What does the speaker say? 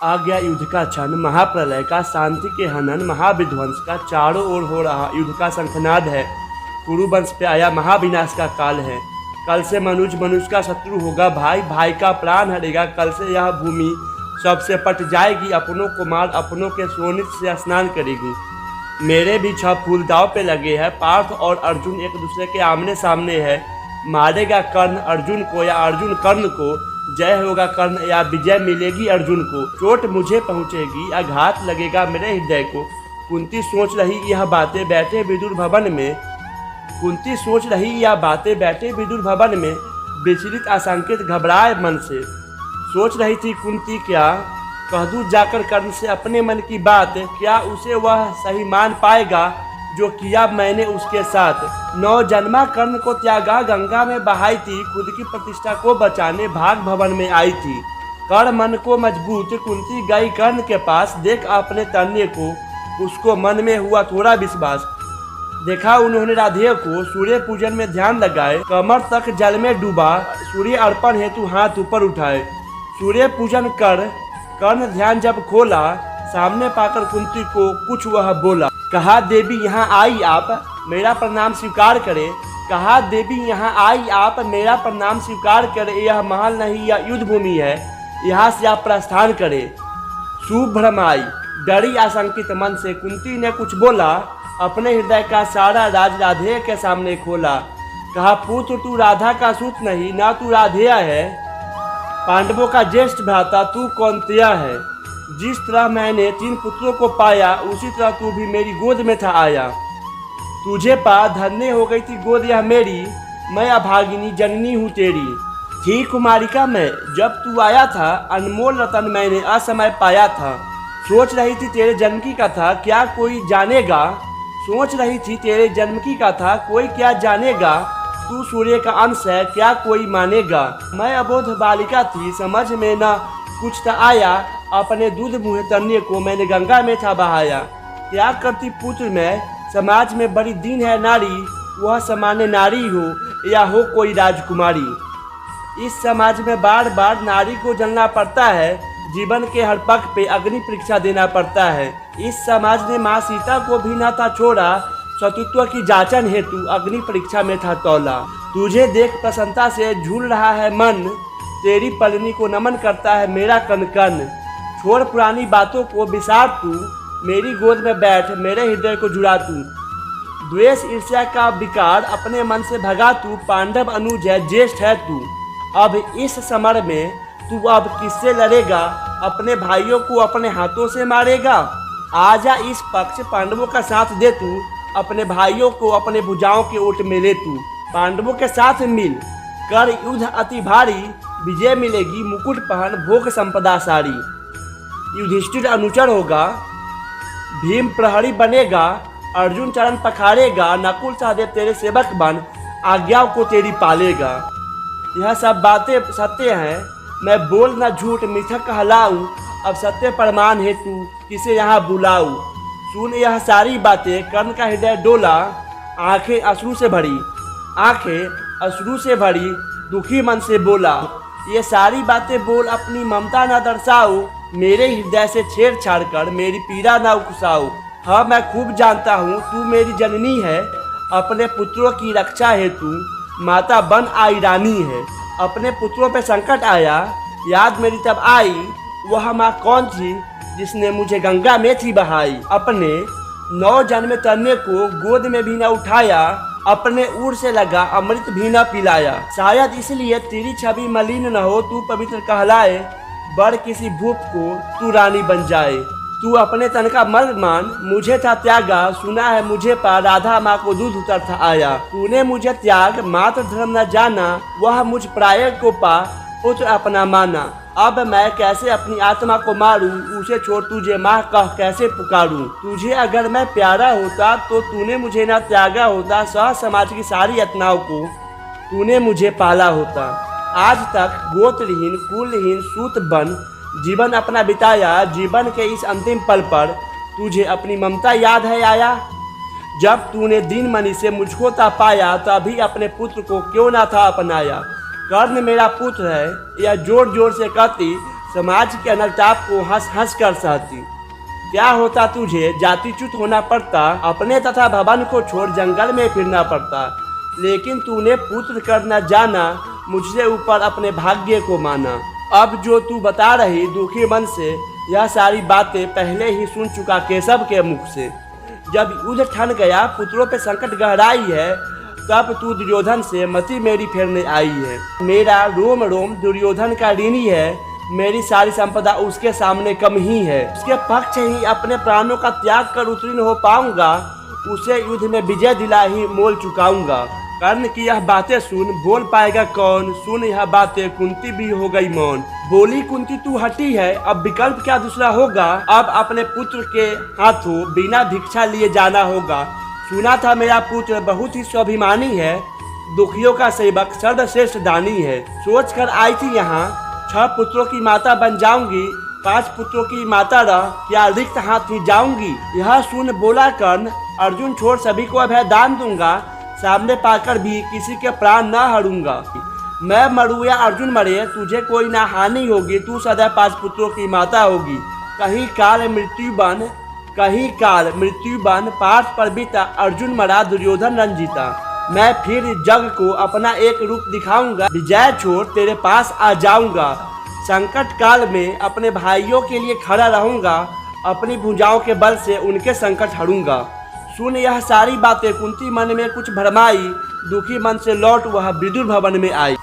आ गया युद्ध का क्षण, महाप्रलय का, शांति के हनन, महाविध्वंस का, चारों ओर हो रहा युद्ध का शंखनाद है। कुरुवंश पे आया महाविनाश का काल है। कल से मनुष्य मनुष्य का शत्रु होगा, भाई भाई का प्राण हरेगा। कल से यह भूमि सबसे पट जाएगी, अपनों को मार अपनों के सोनित से स्नान करेगी। मेरे भी 6 फूल दाव पे लगे हैं। पार्थ और अर्जुन एक दूसरे के आमने सामने है। मारेगा कर्ण अर्जुन को या अर्जुन कर्ण को, जय होगा कर्ण या विजय मिलेगी अर्जुन को। चोट मुझे पहुंचेगी, आघात लगेगा मेरे हृदय को। कुंती सोच रही यह बातें बैठे विदुर भवन में। कुंती सोच रही यह बातें बैठे विदुर भवन में। विचलित आशंकित घबराए मन से सोच रही थी कुंती, क्या कह दूं जाकर कर्ण से अपने मन की बात। क्या उसे वह सही मान पाएगा जो किया मैंने उसके साथ। 9 जन्मा कर्ण को त्यागा, गंगा में बहाई थी। खुद की प्रतिष्ठा को बचाने भाग भवन में आई थी। कर मन को मजबूत कुंती गई कर्ण के पास। देख अपने तन्य को, उसको मन में हुआ थोड़ा विश्वास। देखा उन्होंने राधेय को, सूर्य पूजन में ध्यान लगाए। कमर तक जल में डूबा, सूर्य अर्पण हेतु हाथ ऊपर उठाए। सूर्य पूजन कर कर्ण ध्यान जब खोला, सामने पाकर कुंती को कुछ वह बोला। कहा देवी यहाँ आई आप, मेरा प्रणाम स्वीकार करे। कहा देवी यहाँ आई आप, मेरा प्रणाम स्वीकार करे। यह महल नहीं यह युद्ध भूमि है, यहाँ से आप प्रस्थान करे। शुभ भ्रमाई डरी आशंकित मन से कुंती ने कुछ बोला। अपने हृदय का सारा राज राधेय के सामने खोला। कहा पुत्र तू राधा का सूत नहीं, ना तू राधेय है। पांडवों का ज्येष्ठ भ्राता तू कौन्तेय है। जिस तरह मैंने 3 पुत्रों को पाया, उसी तरह तू भी मेरी गोद में था आया। तुझे पा धन्य हो गई थी गोद यह मेरी, मैं अभागिनी जननी हूँ तेरी। थी कुमारिका मैं जब तू आया था, अनमोल रतन मैंने असमय पाया था। सोच रही थी तेरे जन्म की कथा, क्या कोई जानेगा। सोच रही थी तेरे जन्म की कथा, कोई क्या जानेगा। तू सूर्य का अंश है, क्या कोई मानेगा। मैं अबोध बालिका थी, समझ में न कुछ था आया। अपने दूध मुँह तन्य को मैंने गंगा में था बहाया। क्या करती पुत्र में, समाज में बड़ी दीन है नारी। वह सामान्य नारी हो या हो कोई राजकुमारी। इस समाज में बार बार नारी को जलना पड़ता है। जीवन के हर पग पे अग्नि परीक्षा देना पड़ता है। इस समाज ने माँ सीता को भी न था छोड़ा, शत्रुत्व की जांचन हेतु अग्नि परीक्षा में था तौला। तुझे देख प्रसन्नता से झूल रहा है मन, तेरी पलनी को नमन करता है मेरा कन कन। छोड़ पुरानी बातों को विसार तू, मेरी गोद में बैठ मेरे हृदय को जुड़ा तू। द्वेष ईर्ष्या का विकार अपने मन से भगा तू, पांडव अनुज है ज्येष्ठ है तू। अब इस समर में तू अब किससे लड़ेगा, अपने भाइयों को अपने हाथों से मारेगा। आजा इस पक्ष पांडवों का साथ दे तू, अपने भाइयों को अपने भुजाओं के ओट में ले तू। पांडवों के साथ मिल कर युद्ध अति भारी, विजय मिलेगी मुकुट पहन भोग संपदा सारी। युधिष्ठिर अनुचर होगा, भीम प्रहरी बनेगा, अर्जुन चरण पखारेगा, नकुल सहदेव तेरे सेवक बन आज्ञाओं को तेरी पालेगा। यह सब बातें सत्य हैं, मैं बोल न झूठ मिथक कहलाऊं। अब सत्य प्रमाण हेतु किसे यहाँ बुलाऊं। सुन यह सारी बातें, कर्ण का हृदय डोला। आंखें अश्रु से भरी दुखी मन से बोला। ये सारी बातें बोल अपनी ममता न दर्शाओ, मेरे हृदय से छेड़छाड़ कर मेरी पीड़ा न उकसाओ। हाँ मैं खूब जानता हूँ तू मेरी जननी है, अपने पुत्रों की रक्षा हेतु माता बन आई रानी है। अपने पुत्रों पे संकट आया, याद मेरी तब आई, वह माँ कौन थी जिसने मुझे गंगा में थी बहाई। अपने 9 जन्म तन्य को गोद में भी न उठाया, अपने ऊर से लगा अमृत भी न पिलाया। शायद इसलिए तेरी छवि मलिन न हो, तू पवित्र कहलाए। बड़ किसी भूप को तू रानी बन जाए। तू अपने तन का मर्द मान, मुझे था त्यागा। सुना है मुझे पा राधा माँ को दूध उतर था आया। तूने मुझे त्याग मात्र धर्म न जाना, वह मुझ प्राय को पा पुत्र अपना माना। अब मैं कैसे अपनी आत्मा को मारूं, उसे छोड़ तुझे माँ कह कैसे पुकारूं। तुझे अगर मैं प्यारा होता तो तूने मुझे ना त्यागा होता। सह समाज की सारी यातनाओं को तूने मुझे पाला होता। आज तक गोत्रहीन कुलहीन सूत बन जीवन अपना बिताया। जीवन के इस अंतिम पल पर तुझे अपनी ममता याद है आया। जब तूने दीन मनी से मुझको ता पाया, तभी अपने पुत्र को क्यों ना था अपनाया। कर्ण मेरा पुत्र है, यह जोर जोर से कहती समाज के अनलताप को हंस हंस कर सहती। क्या होता तुझे जातिच्युत होना पड़ता, अपने तथा भवन को छोड़ जंगल में फिरना पड़ता, लेकिन तूने पुत्र कर न जाना, मुझसे ऊपर अपने भाग्य को माना। अब जो तू बता रही दुखी मन से, यह सारी बातें पहले ही सुन चुका केशव के मुख से। जब युद्ध ठन गया, पुत्रों पे संकट गहराई है, तब तू दुर्योधन से मति मेरी फेरने आई है। मेरा रोम रोम दुर्योधन का ऋणी है, मेरी सारी संपदा उसके सामने कम ही है। उसके पक्ष ही अपने प्राणों का त्याग कर उत्तीर्ण हो पाऊंगा, उसे युद्ध में विजय दिला ही मोल चुकाऊंगा। कर्ण की यह बातें सुन बोल पाएगा कौन, सुन यह बातें कुंती भी हो गई मौन। बोली कुंती तू हटी है, अब विकल्प क्या दूसरा होगा, अब अपने पुत्र के हाथों बिना भिक्षा लिए जाना होगा। सुना था मेरा पुत्र बहुत ही स्वाभिमानी है, दुखियों का सेवक सर्वश्रेष्ठ दानी है। सोच कर आई थी यहाँ 6 पुत्रों की माता बन जाऊंगी, 5 पुत्रों की माता रह क्या रिक्त हाथ ही जाऊंगी। यह सुन बोला कर्ण, अर्जुन छोड़ सभी को अभय दान दूंगा, सामने पाकर भी किसी के प्राण न हरूंगा। मैं मरूँ या अर्जुन मरे, तुझे कोई ना हानि होगी, तू सदा 5 पुत्रों की माता होगी। कहीं काल मृत्यु बन पार्थ पर बीता, अर्जुन मरा दुर्योधन रंजीता। मैं फिर जग को अपना एक रूप दिखाऊंगा, विजय छोड़ तेरे पास आ जाऊंगा। संकट काल में अपने भाइयों के लिए खड़ा रहूंगा, अपनी भुजाओं के बल से उनके संकट हरूंगा। सुन यह सारी बातें कुंती मन में कुछ भरमाई, दुखी मन से लौट वह विदुर भवन में आई।